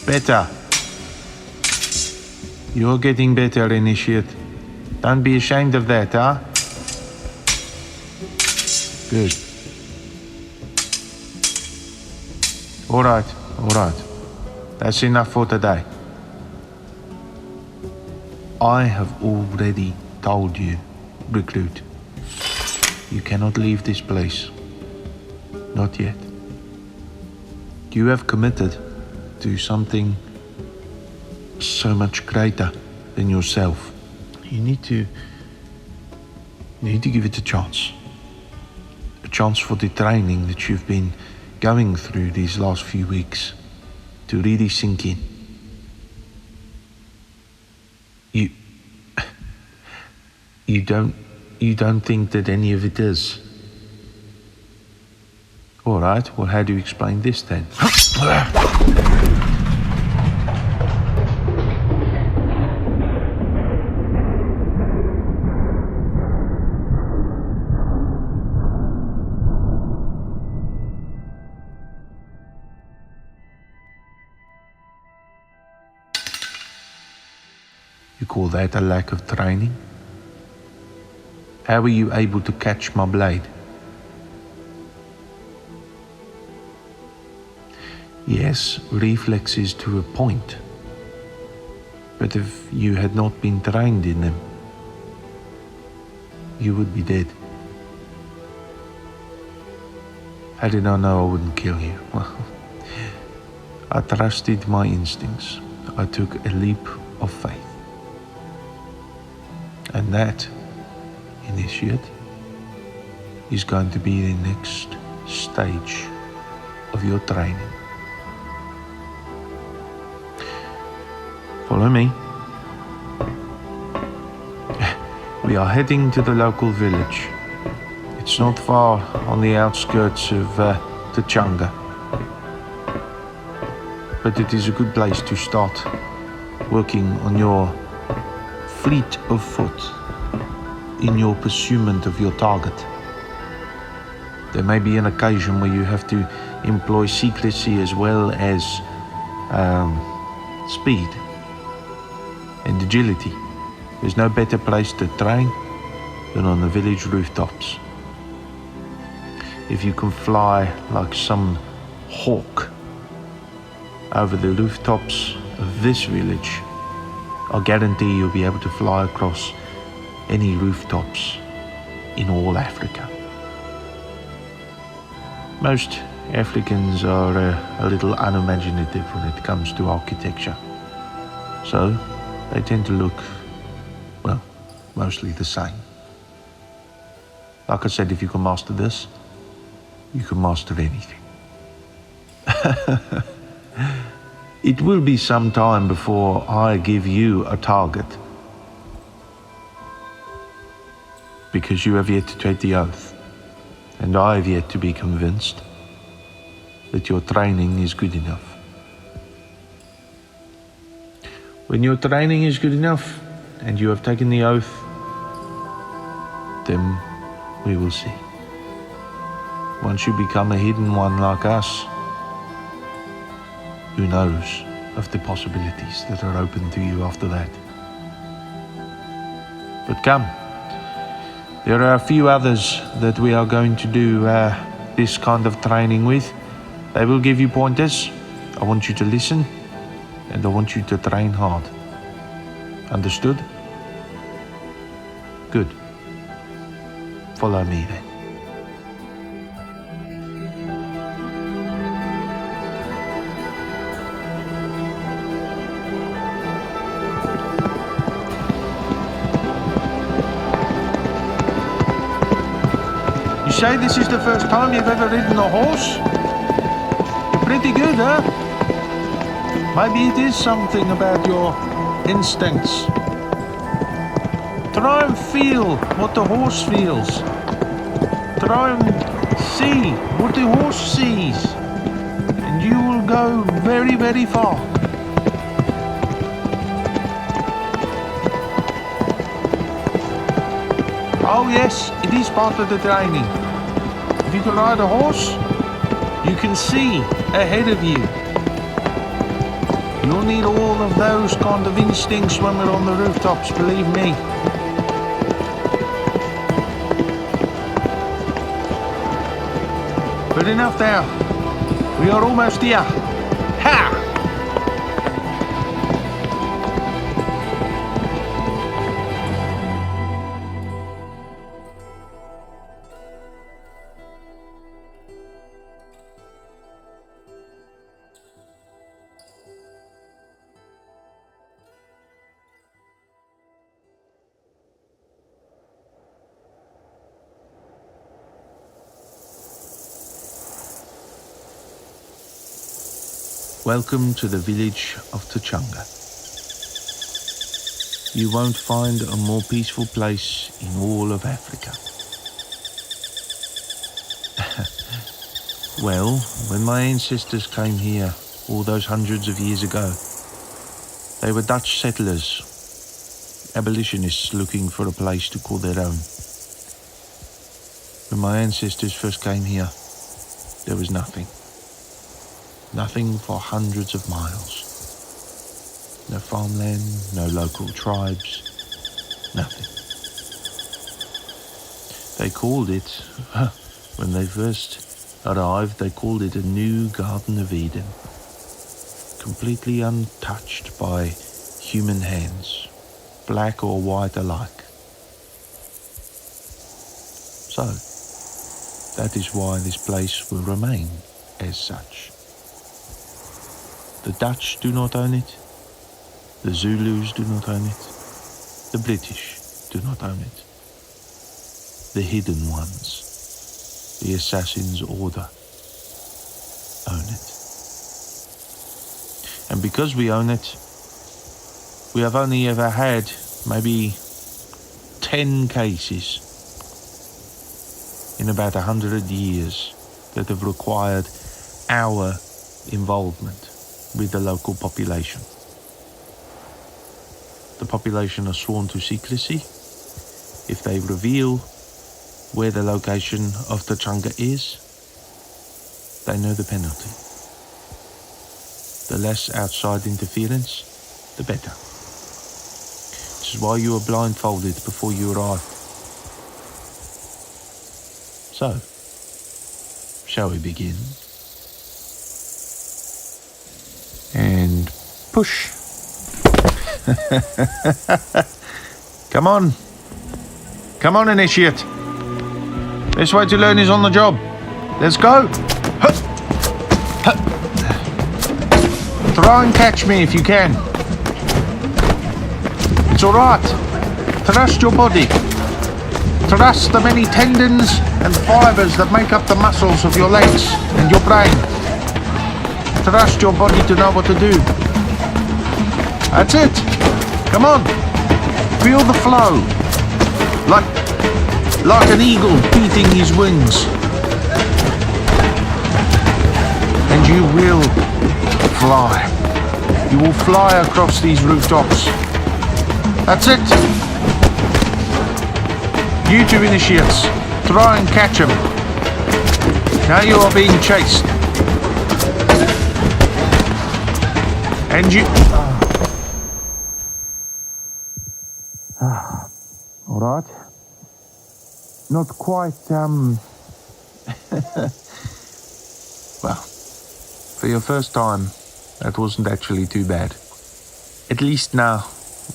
Better. You're getting better, Initiate. Don't be ashamed of that, huh? Good. All right. That's enough for today. I have already told you, Recruit, you cannot leave this place. Not yet. You have committed to something so much greater than yourself. You need to give it a chance. A chance for the training that you've been going through these last few weeks to really sink in. You don't think that any of it is? All right, well, how do you explain this then? You call that a lack of training? How were you able to catch my blade? Yes, reflexes to a point. But if you had not been trained in them, you would be dead. How did I know I wouldn't kill you? Well, I trusted my instincts. I took a leap of faith. And that, Initiate, is going to be the next stage of your training. Follow me. We are heading to the local village. It's not far on the outskirts of Tachanga. But it is a good place to start working on your fleet of foot in your pursuit of your target. There may be an occasion where you have to employ secrecy as well as speed and agility. There's no better place to train than on the village rooftops. If you can fly like some hawk over the rooftops of this village, I guarantee you'll be able to fly across any rooftops in all Africa. Most Africans are a little unimaginative when it comes to architecture. So they tend to look, well, mostly the same. Like I said, if you can master this, you can master anything. It will be some time before I give you a target, because you have yet to take the oath, and I have yet to be convinced that your training is good enough. When your training is good enough and you have taken the oath, then we will see. Once you become a hidden one like us, who knows of the possibilities that are open to you after that. But come, there are a few others that we are going to do this kind of training with. They will give you pointers. I want you to listen, and I want you to train hard. Understood? Good. Follow me then. You say this is the first time you've ever ridden a horse? You're pretty good, huh? Maybe it is something about your instincts. Try and feel what the horse feels. Try and see what the horse sees. And you will go very, very far. Oh yes, it is part of the training. If you can ride a horse, you can see ahead of you. You'll need all of those kind of instincts when we're on the rooftops, believe me. Good enough there. We are almost here. Ha! Welcome to the village of Tachanga. You won't find a more peaceful place in all of Africa. Well, when my ancestors came here all those hundreds of years ago, they were Dutch settlers, abolitionists looking for a place to call their own. When my ancestors first came here, there was nothing. Nothing for hundreds of miles. No farmland, no local tribes, nothing. They called it, when they first arrived, they called it a new Garden of Eden. Completely untouched by human hands, black or white alike. So, that is why this place will remain as such. The Dutch do not own it. The Zulus do not own it. The British do not own it. The hidden ones, the Assassin's Order, own it. And because we own it, we have only ever had maybe 10 cases in about 100 years that have required our involvement with the local population. The population are sworn to secrecy. If they reveal where the location of Tachanga is, they know the penalty. The less outside interference, the better. This is why you were blindfolded before you arrived. So, shall we begin? And push. Come on. Come on, initiate. Best way to learn is on the job. Let's go. Try and catch me if you can. It's all right. Trust your body. Trust the many tendons and fibers that make up the muscles of your legs and your brain. Trust your body to know what to do. That's it. Come on. Feel the flow. Like an eagle beating his wings. And you will fly. You will fly across these rooftops. That's it. You two initiates, try and catch him. Now you are being chased. And you... All right. Not quite, Well, for your first time, that wasn't actually too bad. At least now,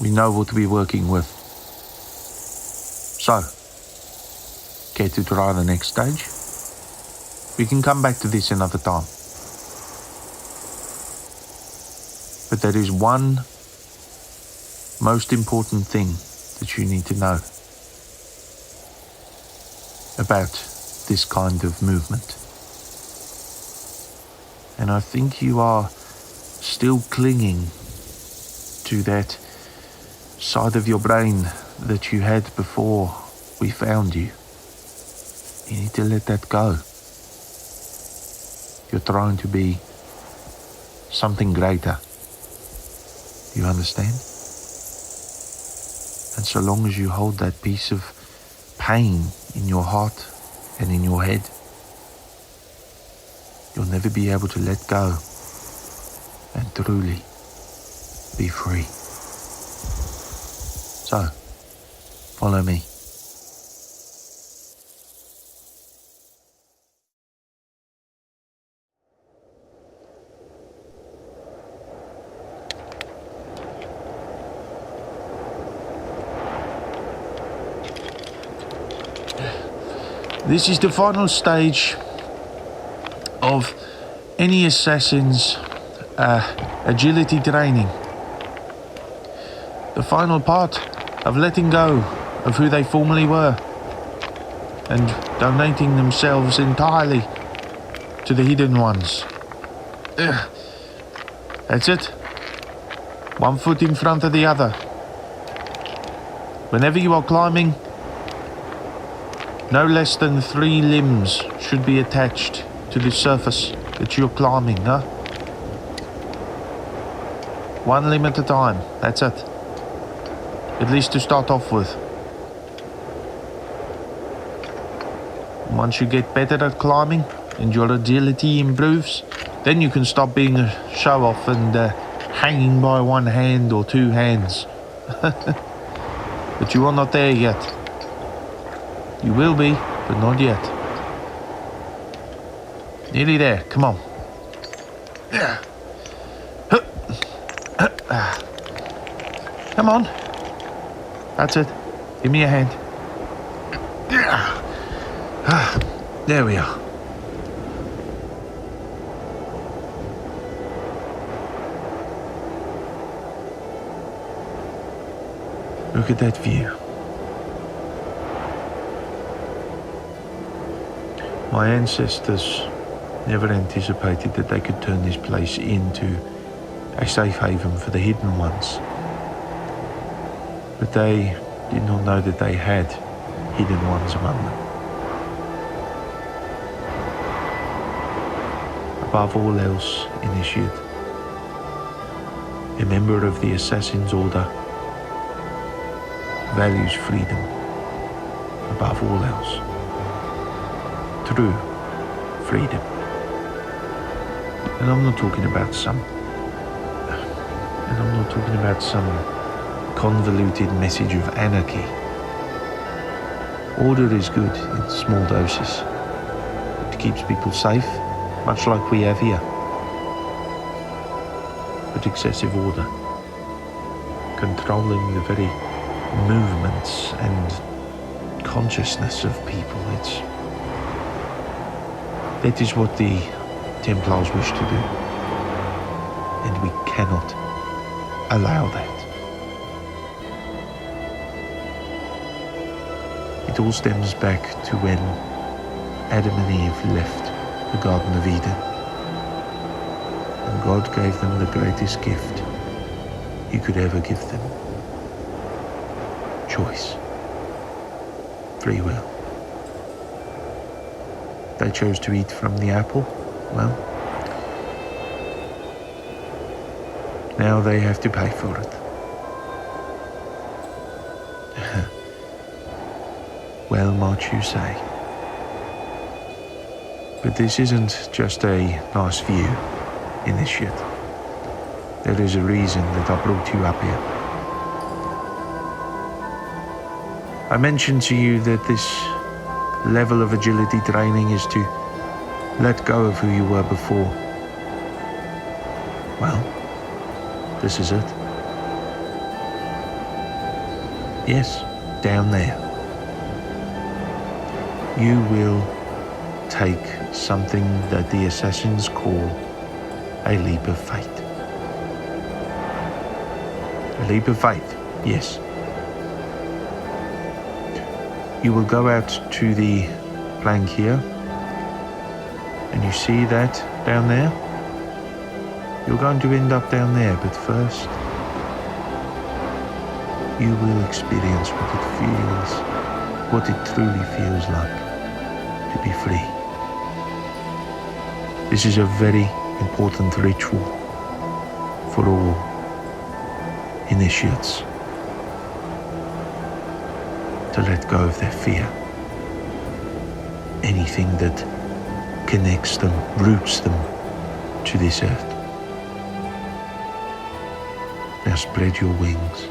we know what we're working with. So, care to try the next stage? We can come back to this another time. But there is one most important thing that you need to know about this kind of movement. And I think you are still clinging to that side of your brain that you had before we found you. You need to let that go. You're trying to be something greater. You understand? And so long as you hold that piece of pain in your heart and in your head, you'll never be able to let go and truly be free. So, follow me. This is the final stage of any assassin's agility training. The final part of letting go of who they formerly were and donating themselves entirely to the hidden ones. That's it. One foot in front of the other. Whenever you are climbing, no less than 3 limbs should be attached to the surface that you're climbing, huh? 1 limb at a time, that's it. At least to start off with. Once you get better at climbing and your agility improves, then you can stop being a show-off and hanging by 1 hand or 2 hands. But you are not there yet. You will be, but not yet. Nearly there, come on. Come on. That's it. Give me a hand. There we are. Look at that view. My ancestors never anticipated that they could turn this place into a safe haven for the hidden ones. But they did not know that they had hidden ones among them. Above all else, initiate, a member of the Assassin's Order values freedom above all else. True freedom. And I'm not talking about some convoluted message of anarchy. Order is good in small doses. It keeps people safe, much like we have here. But excessive order, controlling the very movements and consciousness of people, that is what the Templars wish to do. And we cannot allow that. It all stems back to when Adam and Eve left the Garden of Eden. And God gave them the greatest gift He could ever give them. Choice. Free will. They chose to eat from the apple. Well, now they have to pay for it. Well might you say. But this isn't just a nice view, Initiate. There is a reason that I brought you up here. I mentioned to you that this level of agility training is to let go of who you were before. Well, this is it. Yes, down there. You will take something that the assassins call a leap of faith. A leap of faith, yes. You will go out to the plank here, and you see that down there? You're going to end up down there, but first, you will experience what it truly feels like to be free. This is a very important ritual for all initiates. To let go of their fear. Anything that connects them, roots them to this earth. Now spread your wings